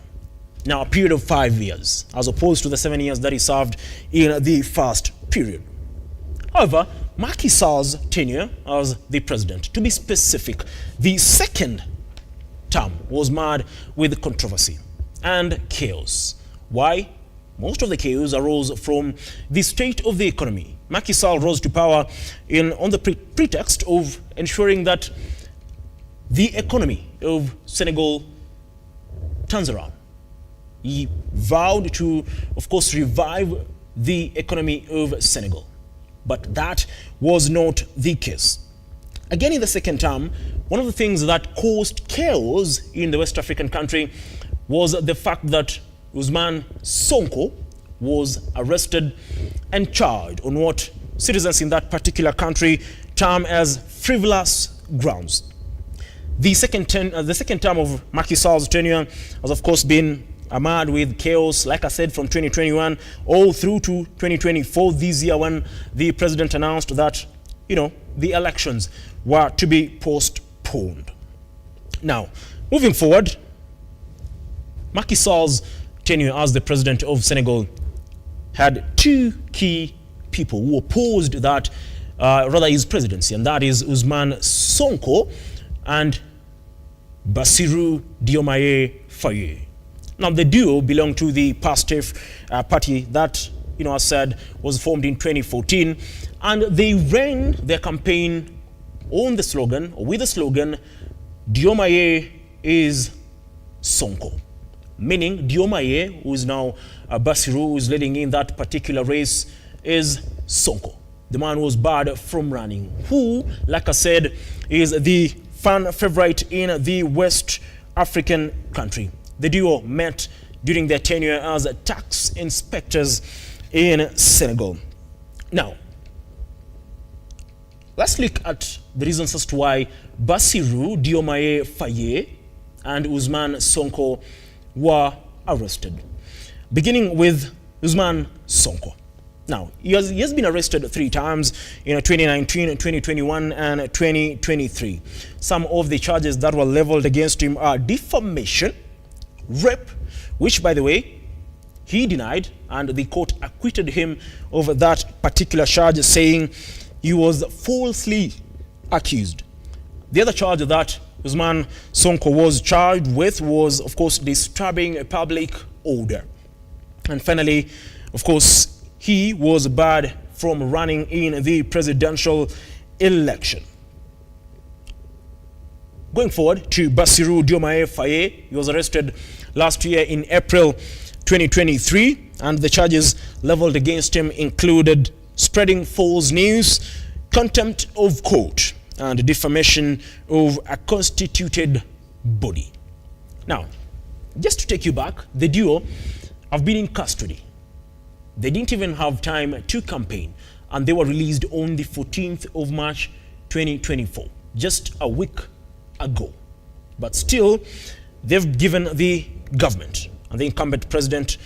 Now, a period of 5 years, as opposed to the 7 years that he served in the first period. However, Macky Sall's tenure as the president, to be specific, the second term was marred with controversy and chaos. Why? Most of the chaos arose from the state of the economy. Macky Sall rose to power on the pretext of ensuring that the economy of Senegal turns around. He vowed to, of course, revive the economy of Senegal. But that was not the case. Again, in the second term, one of the things that caused chaos in the West African country was the fact that Ousmane Sonko was arrested and charged on what citizens in that particular country term as frivolous grounds. The second term of Macky Sall's tenure has, of course, been marred with chaos, like I said, from 2021 all through to 2024, this year, when the president announced that, the elections were to be postponed. Now, moving forward, Macky Sall's tenure as the president of Senegal had two key people who opposed that, his presidency, and that is Ousmane Sonko and Bassirou Diomaye Faye. Now, the duo belonged to the PASTEF party that, I said, was formed in 2014, and they ran their campaign with the slogan, Diomaye is Sonko. Meaning, Diomaye, who is now Bassirou, who is leading in that particular race, is Sonko. The man was barred from running, who, like I said, is the fan favorite in the West African country. The duo met during their tenure as tax inspectors in Senegal. Now, let's look at the reasons as to why Bassirou Diomaye Faye and Ousmane Sonko were arrested. Beginning with Ousmane Sonko. Now, he has been arrested 3 times in 2019, 2021, and 2023. Some of the charges that were leveled against him are defamation, rape, which, by the way, he denied, and the court acquitted him of that particular charge, saying he was falsely accused. The other charge that Ousmane Sonko was charged with was, of course, disturbing a public order. And finally, of course, he was barred from running in the presidential election. Going forward to Bassirou Diomaye Faye, he was arrested last year in April 2023, and the charges leveled against him included spreading false news, contempt of court, and defamation of a constituted body. Now, just to take you back, the duo have been in custody. They didn't even have time to campaign, and they were released on the 14th of March 2024, just a week ago. But still, they've given the government and the incumbent president,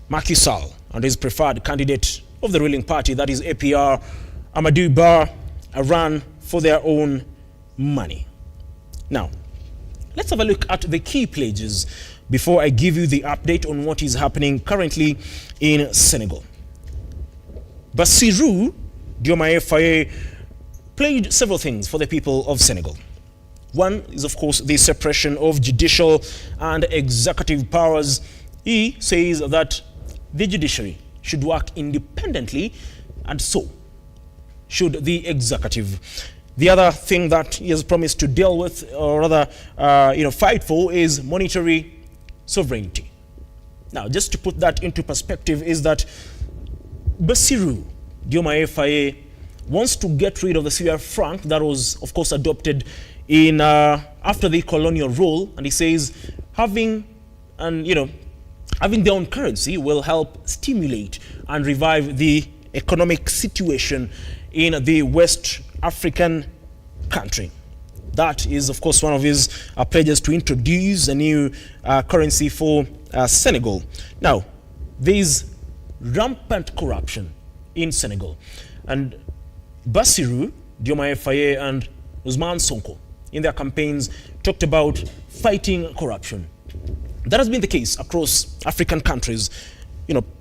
Macky Sall, and his preferred candidate of the ruling party, that is APR, Amadou Ba, ran for their own money. Now, let's have a look at the key pledges before I give you the update on what is happening currently in Senegal. Bassirou Diomaye Faye pledged several things for the people of Senegal. One is, of course, the separation of judicial and executive powers. He says that the judiciary should work independently, and so should the executive. The other thing that he has promised to deal with, or rather, fight for, is monetary sovereignty. Now, just to put that into perspective, is that Bassirou Diomaye Faye wants to get rid of the CFA franc that was, of course, adopted in after the colonial rule, and he says having their own currency will help stimulate and revive the economic situation in the West African country. That is, of course, one of his pledges to introduce a new currency for Senegal. Now, there is rampant corruption in Senegal, and Bassirou Diomaye Faye and Ousmane Sonko in their campaigns talked about fighting corruption. That has been the case across African countries.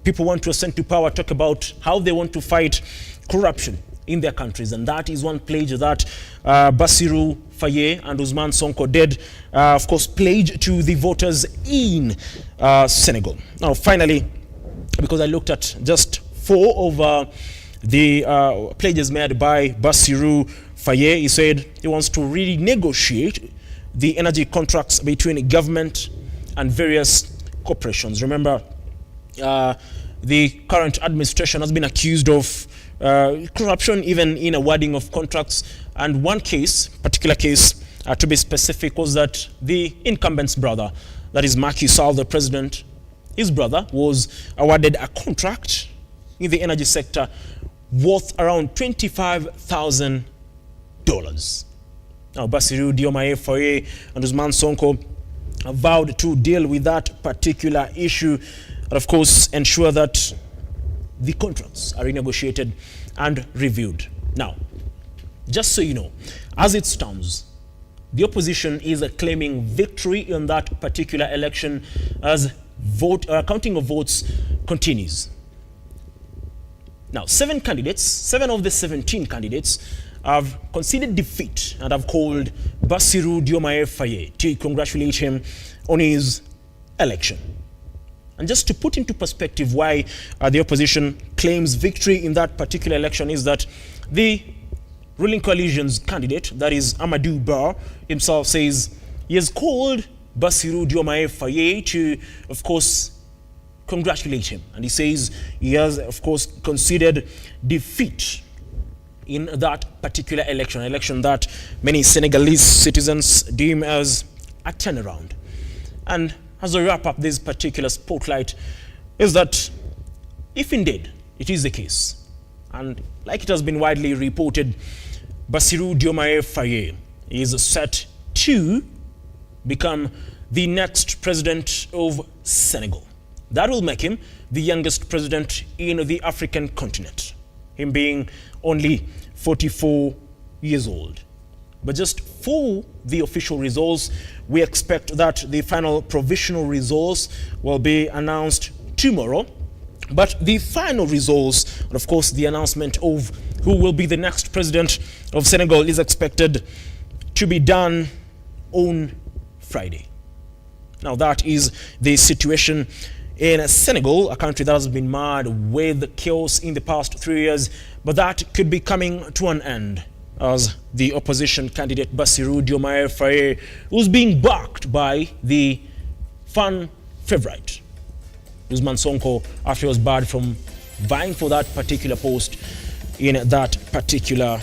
People want to ascend to power, talk about how they want to fight corruption in their countries, and that is one pledge that Bassirou Faye and Ousmane Sonko did, of course, pledge to the voters in Senegal. Now, finally, because I looked at just 4 of the pledges made by Bassirou Faye, he said he wants to renegotiate the energy contracts between government and various corporations. Remember, the current administration has been accused of corruption even in awarding of contracts, and one particular case to be specific, was that the incumbent's brother, that is Macky Sall, the president, his brother was awarded a contract in the energy sector worth around $25,000. Now, Bassirou Diomaye Faye and Ousmane Sonko vowed to deal with that particular issue and, of course, ensure that the contracts are renegotiated and reviewed. Now, just so you know, as it stands, the opposition is claiming victory in that particular election as counting of votes continues. Now, 7 of the 17 candidates have conceded defeat and have called Bassirou Diomaye Faye to congratulate him on his election. And just to put into perspective why the opposition claims victory in that particular election, is that the ruling coalition's candidate, that is Amadou Ba, himself says he has called Bassirou Diomaye Faye to, of course, congratulate him. And he says he has, of course, conceded defeat in that particular election, an election that many Senegalese citizens deem as a turnaround. And as we wrap up this particular spotlight, is that if indeed it is the case, and like it has been widely reported, Bassirou Diomaye Faye is set to become the next president of Senegal. That will make him the youngest president in the African continent, him being only 44 years old. But just for the official results, we expect that the final provisional results will be announced tomorrow. But the final results, and of course the announcement of who will be the next president of Senegal, is expected to be done on Friday. Now, that is the situation in Senegal, a country that has been marred with chaos in the past 3 years, but that could be coming to an end as the opposition candidate Bassirou Diomaye Faye, who's being backed by the fan favorite Ousmane Sonko, after he was barred from vying for that particular post in that particular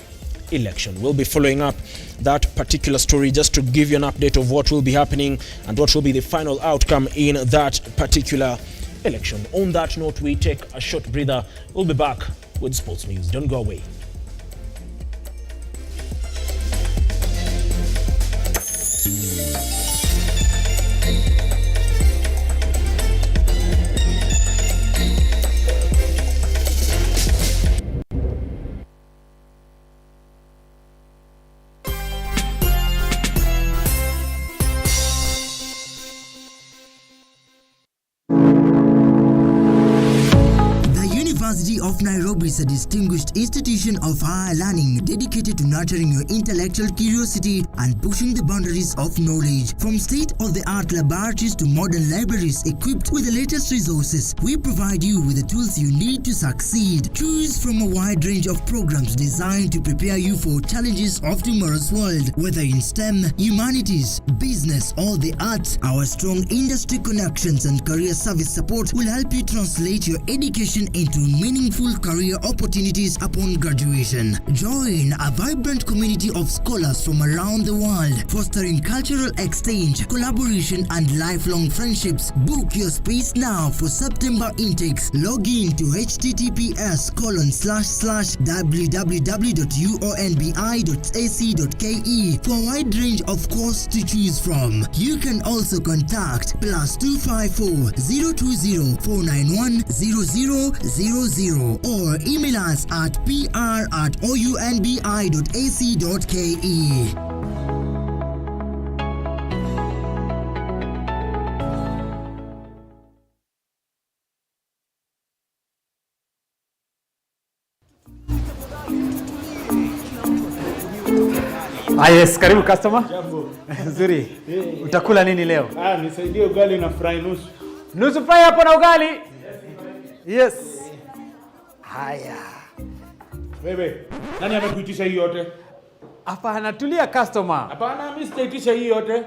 election. We'll be following up that particular story just to give you an update of what will be happening and what will be the final outcome in that particular election. On that note, we take a short breather. We'll be back with sports news. Don't go away.
of Nairobi is a distinguished institution of higher learning dedicated to nurturing your intellectual curiosity and pushing the boundaries of knowledge. From state-of-the-art laboratories to modern libraries equipped with the latest resources, we provide you with the tools you need to succeed. Choose from a wide range of programs designed to prepare you for challenges of tomorrow's world. Whether in STEM, humanities, business, or the arts, our strong industry connections and career service support will help you translate your education into meaningful career opportunities upon graduation. Join a vibrant community of scholars from around the world, fostering cultural exchange, collaboration, and lifelong friendships. Book your space now for September intakes. Log in to https://www.uonbi.ac.ke for a wide range of courses to choose from. You can also contact +254 020 491 0000 or email us at pr@ounbi.ac.ke.
Yes, karibu customer. Jambo. Nzuri. Utakula nini leo?
Nisaidie ugali na fry nusu.
Nusu fry hapo na ugali? Yes. Haya.
Wewe, nani amekuitisha hii yote?
Hapana, tulia customer.
Hapana, mimi sitaitisha hii yote.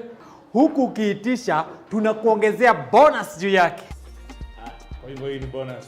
Huku ukiitisha tunakuongezea bonus juu yake.
Kwa hivyo hii ni bonus.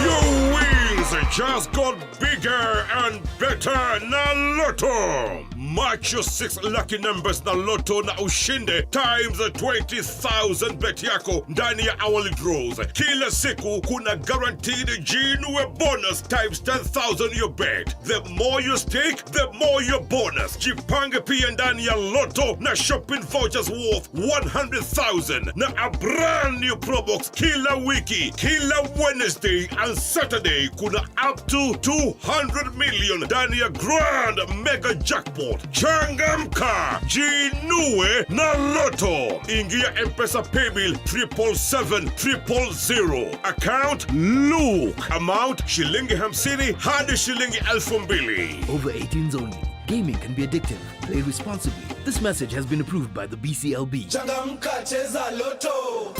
Your wings just got bigger and better na Loto. March your 6 lucky numbers na Loto na ushinde times 20,000 bet yako ndani ya hourly draws. Kila siku kuna guaranteed jinue bonus times 10,000 your bet. The more you stake, the more your bonus. Jipange pia ndani ya Loto na shopping vouchers worth 100,000 na a brand new probox kila wiki. Kila Wednesday and Saturday kuna up to 200 million ndani ya grand mega jackpot. Changamka, jinue na Loto. Ingia M-Pesa paybill 777-000. Account Look. Amount shilingi 50 hadi shilingi 2,000.
Over 18s only. Gaming can be addictive. Play responsibly. This message has been approved by the BCLB.
Changamka, cheza Loto.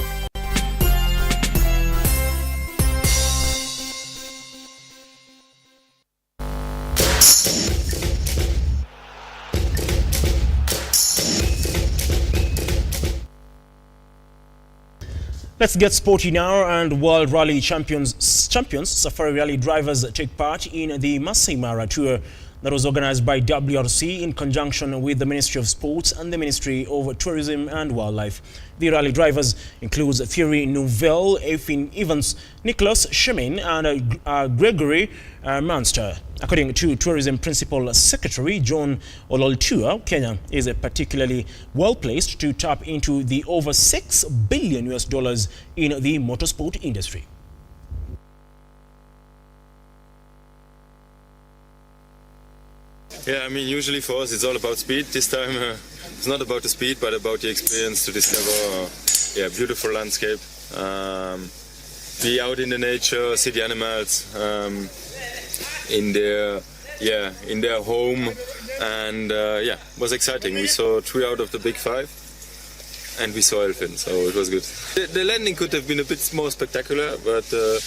Let's get sporty now, and World Rally champions Safari Rally drivers take part in the Masai Mara Tour that was organized by WRC in conjunction with the Ministry of Sports and the Ministry of Tourism and Wildlife. The rally drivers include Thierry Neuville, Efin Evans, Nicholas Shemin and Gregory Munster. According to Tourism Principal Secretary John Ololtua, Kenya is particularly well placed to tap into the over $6 billion in the motorsport industry.
Yeah, I mean, usually for us it's all about speed. This time it's not about the speed, but about the experience to discover beautiful landscape, be out in the nature, see the animals in their home, and it was exciting. We saw 3 out of the big 5, and we saw elephants, so it was good. The landing could have been a bit more spectacular, but the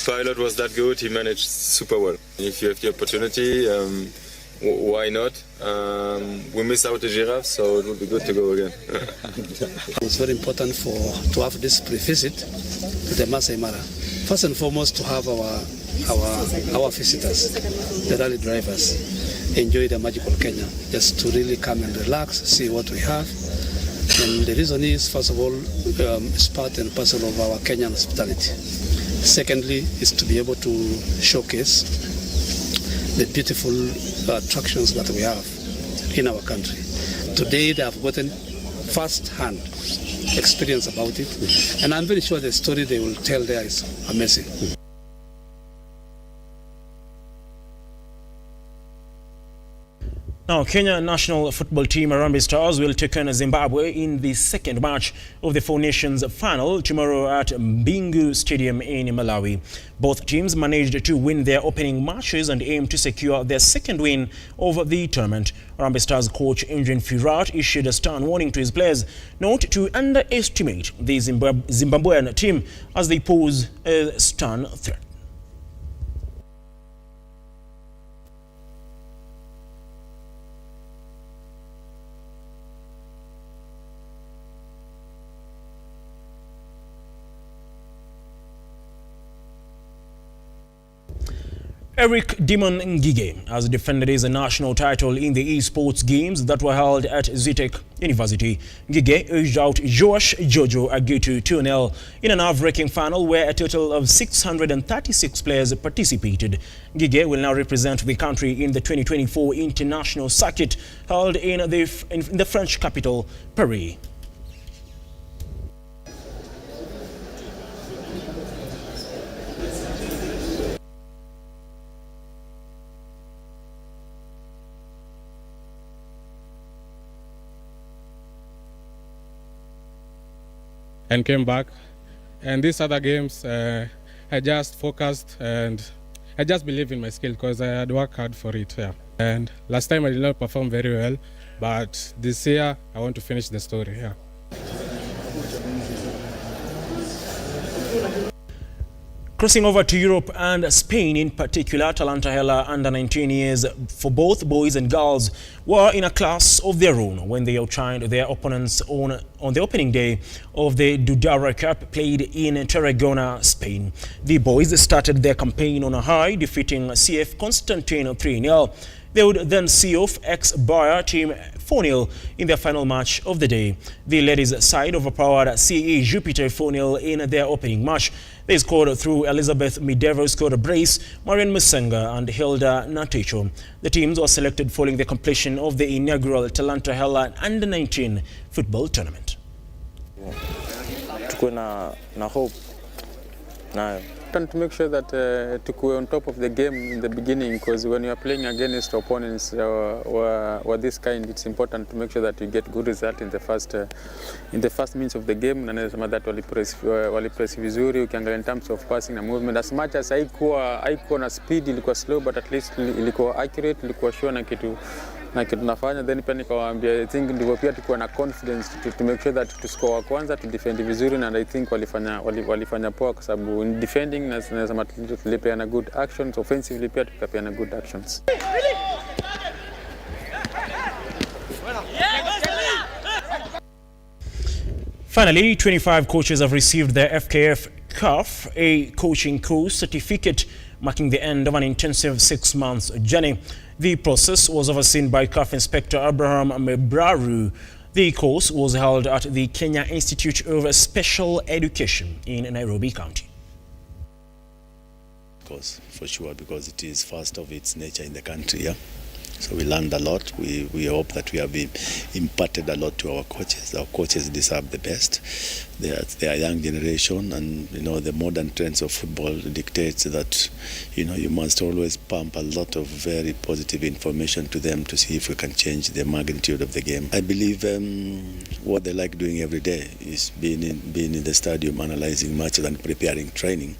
pilot was that good. He managed super well. If you have the opportunity, why not? We missed out the giraffe, so it would be good to go again.
It's very important to have this pre-visit to the Masai Mara. First and foremost, to have our visitors, the rally drivers, enjoy the magical Kenya, just to really come and relax, see what we have. And the reason is, first of all, it's part and parcel of our Kenyan hospitality. Secondly, is to be able to showcase the beautiful attractions that we have in our country. Today they have gotten first-hand experience about it, and I'm very sure the story they will tell there is amazing.
Now, Kenya national football team Harambee Stars will take on Zimbabwe in the second match of the Four Nations final tomorrow at Mbingu Stadium in Malawi. Both teams managed to win their opening matches and aim to secure their second win of the tournament. Harambee Stars coach Adrian Firat issued a stern warning to his players not to underestimate the Zimbabwean team as they pose a stern threat. Eric Dimon Ngige has defended his national title in the esports games that were held at Zitek University. Ngige edged out Josh Jojo Agutu 2-0 in an nerve-wracking final where a total of 636 players participated. Ngige will now represent the country in the 2024 international circuit held in the French capital, Paris.
And came back, and these other games I just focused and I just believe in my skill because I had worked hard for it. And last time I did not perform very well, but this year I want to finish the story.
Crossing over to Europe and Spain in particular, Talanta Hela under 19 years for both boys and girls were in a class of their own when they outshined their opponents on the opening day of the Dudara Cup played in Tarragona, Spain. The boys started their campaign on a high, defeating CF Constantine 3-0. They would then see off ex-Bayer team 4-0 in their final match of the day. The ladies' side overpowered CE Jupiter 4-0 in their opening match. They scored through Elizabeth Midero scored a brace, Marian Musenga and Hilda Natecho. The teams were selected following the completion of the inaugural Talanta Hela Under-19 football tournament.
Tuko na hope nayo. To make sure that to go on top of the game in the beginning, because when you are playing against opponents or this kind, it's important to make sure that you get good result in the first minutes of the game. Na nasema that walipress vizuri ukiangalia in terms of passing and movement, as much as haikuwa na speed, ilikuwa slow, but at least ilikuwa accurate, ilikuwa sure na kitu nafanya. Then pia nikawaambia I think ndivyo pia tukuwa na confidence to make sure that to score kwanza, to defend vizuri, and I think walifanya poa kwa sababu in defending nasema tulipeana good actions, offensively pia tukapeana good actions.
Finally, 25 coaches have received their FKF CAF, a coaching course certificate, marking the end of an intensive 6-month journey. The process was overseen by CAF Inspector Abraham Mebraru. The course was held at the Kenya Institute of Special Education in Nairobi County.
For sure, because it is first of its nature in the country. So we learned a lot. We hope that we have imparted a lot to our coaches. Our coaches deserve the best. They are young generation, and the modern trends of football dictates that you must always pump a lot of very positive information to them to see if we can change the magnitude of the game. I believe what they like doing every day is being in the stadium, analyzing matches and preparing training.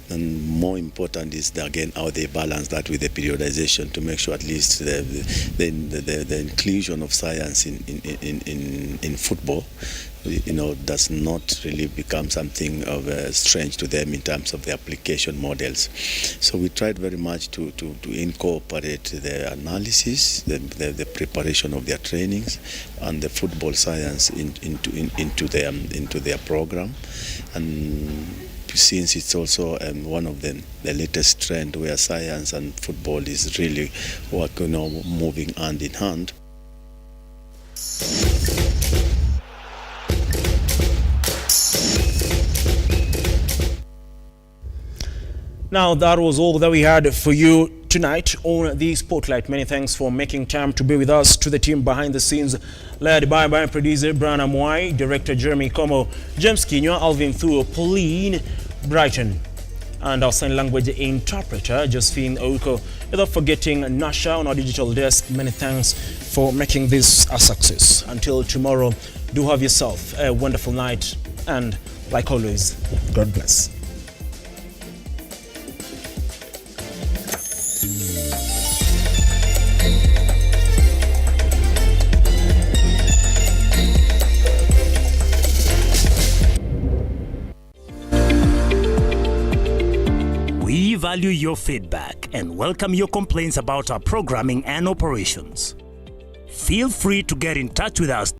And more important is again how they balance that with the periodization to make sure at least the inclusion of science in football does not really become something of strange to them in terms of the application models. So we tried very much to incorporate the analysis, the preparation of their trainings, and the football science into their program. And since it's also one of the latest trend where science and football is really moving hand in hand.
Now that was all that we had for you tonight on the Spotlight. Many thanks for making time to be with us. To the team behind the scenes, led by producer Brian Amwai, director Jeremy Como, James Kinywa, Alvin Thuo, Pauline Brighton, and our sign language interpreter Josephine Ouko. without forgetting Nasha on our digital desk. Many thanks for making this a success. Until tomorrow, do have yourself a wonderful night, and like always, God bless.
We value your feedback and welcome your complaints about our programming and operations. Feel free to get in touch with us